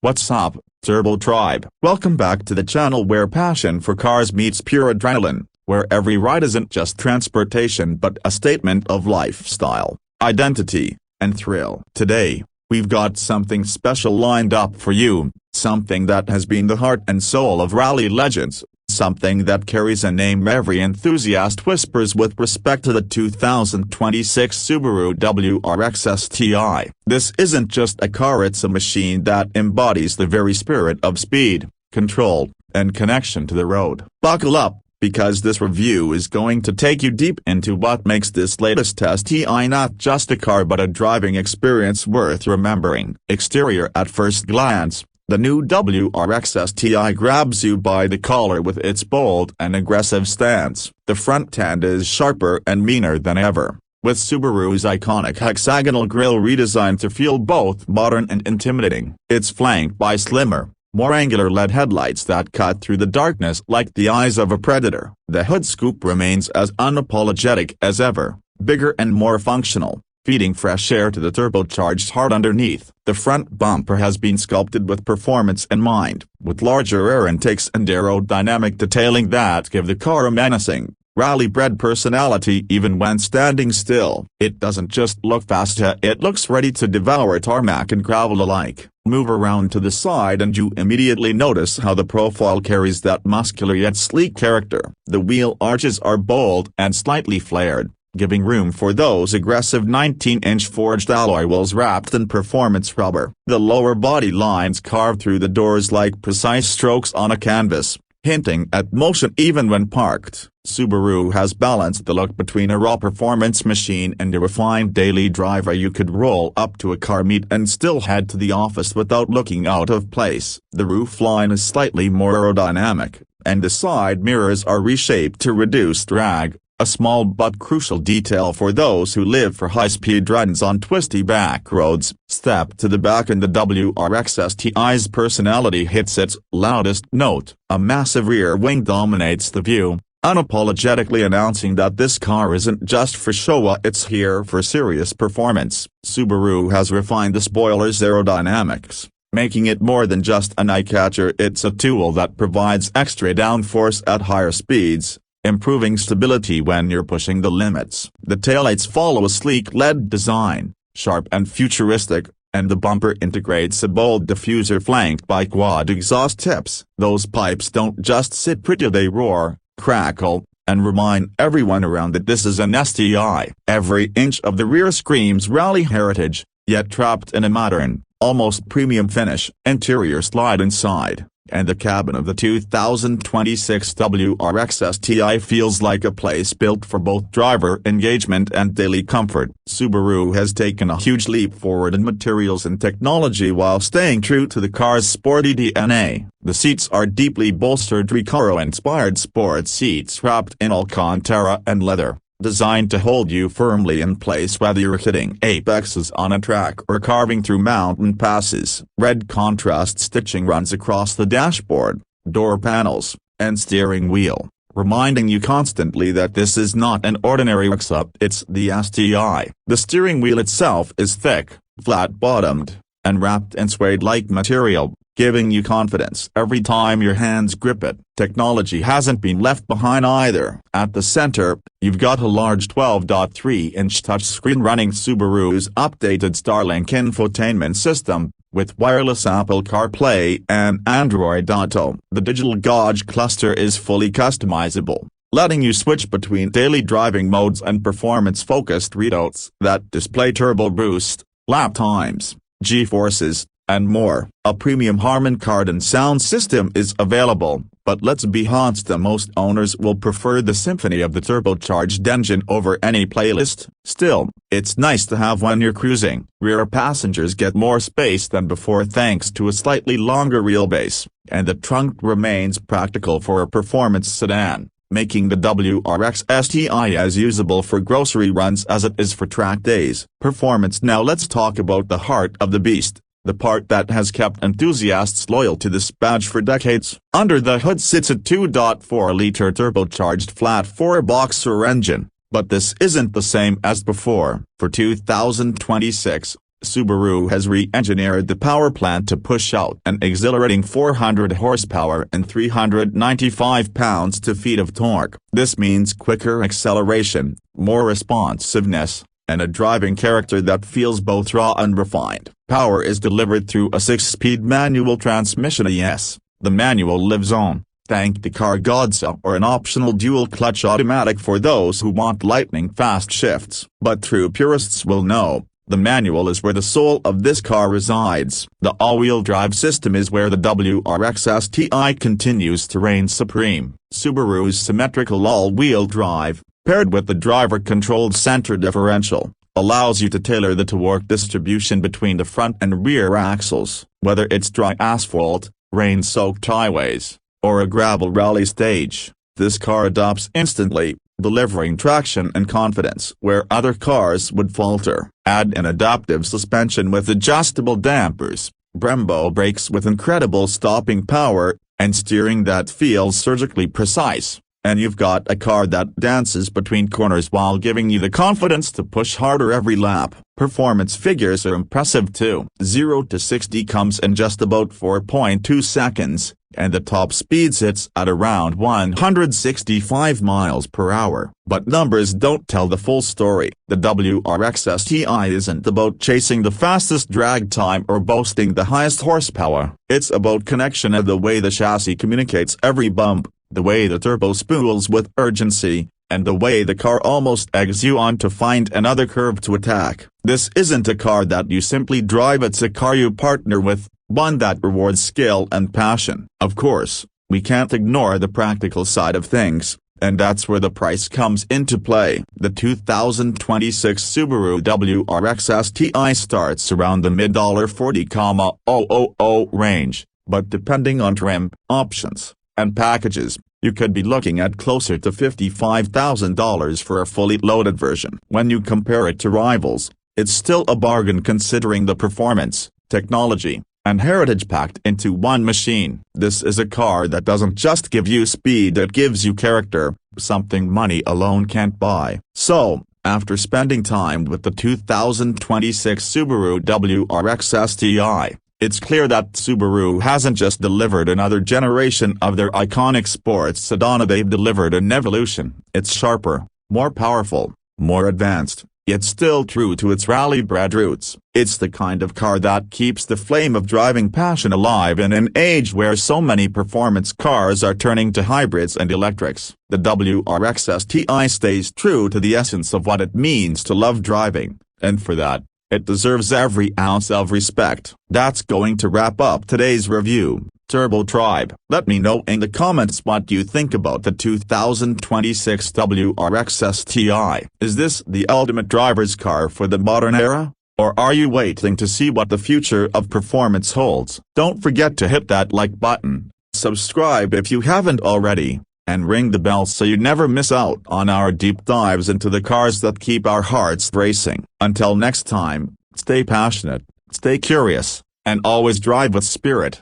What's up, Turbo Tribe? Welcome back to the channel where passion for cars meets pure adrenaline, where every ride isn't just transportation but a statement of lifestyle, identity, and thrill. Today, we've got something special lined up for you, something that has been the heart and soul of rally legends, something that carries a name every enthusiast whispers with respect to the 2026 Subaru WRX STI. This isn't just a car, it's a machine that embodies the very spirit of speed, control, and connection to the road. Buckle up, because this review is going to take you deep into what makes this latest STI not just a car but a driving experience worth remembering. Exterior. At first glance, the new WRX STI grabs you by the collar with its bold and aggressive stance. The front end is sharper and meaner than ever, with Subaru's iconic hexagonal grille redesigned to feel both modern and intimidating. It's flanked by slimmer, more angular LED headlights that cut through the darkness like the eyes of a predator. The hood scoop remains as unapologetic as ever, bigger and more functional, feeding fresh air to the turbocharged heart underneath. The front bumper has been sculpted with performance in mind, with larger air intakes and aerodynamic detailing that give the car a menacing, rally-bred personality even when standing still. It doesn't just look fast, it looks ready to devour tarmac and gravel alike. Move around to the side and you immediately notice how the profile carries that muscular yet sleek character. The wheel arches are bold and slightly flared, giving room for those aggressive 19-inch forged alloy wheels wrapped in performance rubber. The lower body lines carved through the doors like precise strokes on a canvas, hinting at motion even when parked. Subaru has balanced the look between a raw performance machine and a refined daily driver. You could roll up to a car meet and still head to the office without looking out of place. The roofline is slightly more aerodynamic, and the side mirrors are reshaped to reduce drag, a small but crucial detail for those who live for high-speed runs on twisty back roads. Step to the back and the WRX STI's personality hits its loudest note. A massive rear wing dominates the view, unapologetically announcing that this car isn't just for show, it's here for serious performance. Subaru has refined the spoiler's aerodynamics, making it more than just an eye-catcher. It's a tool that provides extra downforce at higher speeds, improving stability when you're pushing the limits. The taillights follow a sleek LED design, sharp and futuristic, and the bumper integrates a bold diffuser flanked by quad exhaust tips. Those pipes don't just sit pretty, they roar, crackle, and remind everyone around that this is an STI. Every inch of the rear screams rally heritage, yet trapped in a modern, almost premium finish. Interior. Slide inside, and the cabin of the 2026 WRX STI feels like a place built for both driver engagement and daily comfort. Subaru has taken a huge leap forward in materials and technology while staying true to the car's sporty DNA. The seats are deeply bolstered Recaro-inspired sport seats wrapped in Alcantara and leather, designed to hold you firmly in place whether you're hitting apexes on a track or carving through mountain passes. Red contrast stitching runs across the dashboard, door panels, and steering wheel, reminding you constantly that this is not an ordinary RX, it's the STI. The steering wheel itself is thick, flat-bottomed, and wrapped in suede-like material, giving you confidence every time your hands grip it. Technology hasn't been left behind either. At the center, you've got a large 12.3-inch touchscreen running Subaru's updated Starlink infotainment system, with wireless Apple CarPlay and Android Auto. The digital gauge cluster is fully customizable, letting you switch between daily driving modes and performance-focused readouts that display turbo boost, lap times, G-forces, and more. A premium Harman Kardon sound system is available, but let's be honest, most owners will prefer the symphony of the turbocharged engine over any playlist. Still, it's nice to have when you're cruising. Rear passengers get more space than before thanks to a slightly longer wheelbase, and the trunk remains practical for a performance sedan, making the WRX STI as usable for grocery runs as it is for track days. Performance. Now let's talk about the heart of the beast, the part that has kept enthusiasts loyal to this badge for decades. Under the hood sits a 2.4-liter turbocharged flat-4 boxer engine, but this isn't the same as before. For 2026, Subaru has re-engineered the power plant to push out an exhilarating 400 horsepower and 395 pounds-feet of torque. This means quicker acceleration, more responsiveness, and a driving character that feels both raw and refined. Power is delivered through a 6-speed manual transmission. Yes, the manual lives on, thank the car gods, or an optional dual-clutch automatic for those who want lightning-fast shifts. But true purists will know, the manual is where the soul of this car resides. The all-wheel drive system is where the WRX STI continues to reign supreme. Subaru's symmetrical all-wheel drive, paired with the driver-controlled center differential, allows you to tailor the torque distribution between the front and rear axles. Whether it's dry asphalt, rain-soaked highways, or a gravel rally stage, this car adapts instantly, delivering traction and confidence where other cars would falter. Add an adaptive suspension with adjustable dampers, Brembo brakes with incredible stopping power, and steering that feels surgically precise, and you've got a car that dances between corners while giving you the confidence to push harder every lap. Performance figures are impressive too. 0 to 60 comes in just about 4.2 seconds, and the top speed sits at around 165 miles per hour. But numbers don't tell the full story. The WRX STI isn't about chasing the fastest drag time or boasting the highest horsepower. It's about connection and the way the chassis communicates every bump, the way the turbo spools with urgency, and the way the car almost eggs you on to find another curve to attack. This isn't a car that you simply drive, it's a car you partner with, one that rewards skill and passion. Of course, we can't ignore the practical side of things, and that's where the price comes into play. The 2026 Subaru WRX STI starts around the mid-$40,000 range, but depending on trim, options, and packages, you could be looking at closer to $55,000 for a fully loaded version. When you compare it to rivals, it's still a bargain considering the performance, technology, and heritage packed into one machine. This is a car that doesn't just give you speed, it gives you character, something money alone can't buy. So, after spending time with the 2026 Subaru WRX STI, it's clear that Subaru hasn't just delivered another generation of their iconic sports sedan, they've delivered an evolution. It's sharper, more powerful, more advanced, yet still true to its rally-bred roots. It's the kind of car that keeps the flame of driving passion alive in an age where so many performance cars are turning to hybrids and electrics. The WRX STI stays true to the essence of what it means to love driving, and for that, it deserves every ounce of respect. That's going to wrap up today's review. Turbo Tribe, let me know in the comments what you think about the 2026 WRX STI. Is this the ultimate driver's car for the modern era? Or are you waiting to see what the future of performance holds? Don't forget to hit that like button, subscribe if you haven't already, and ring the bell so you never miss out on our deep dives into the cars that keep our hearts racing. Until next time, stay passionate, stay curious, and always drive with spirit.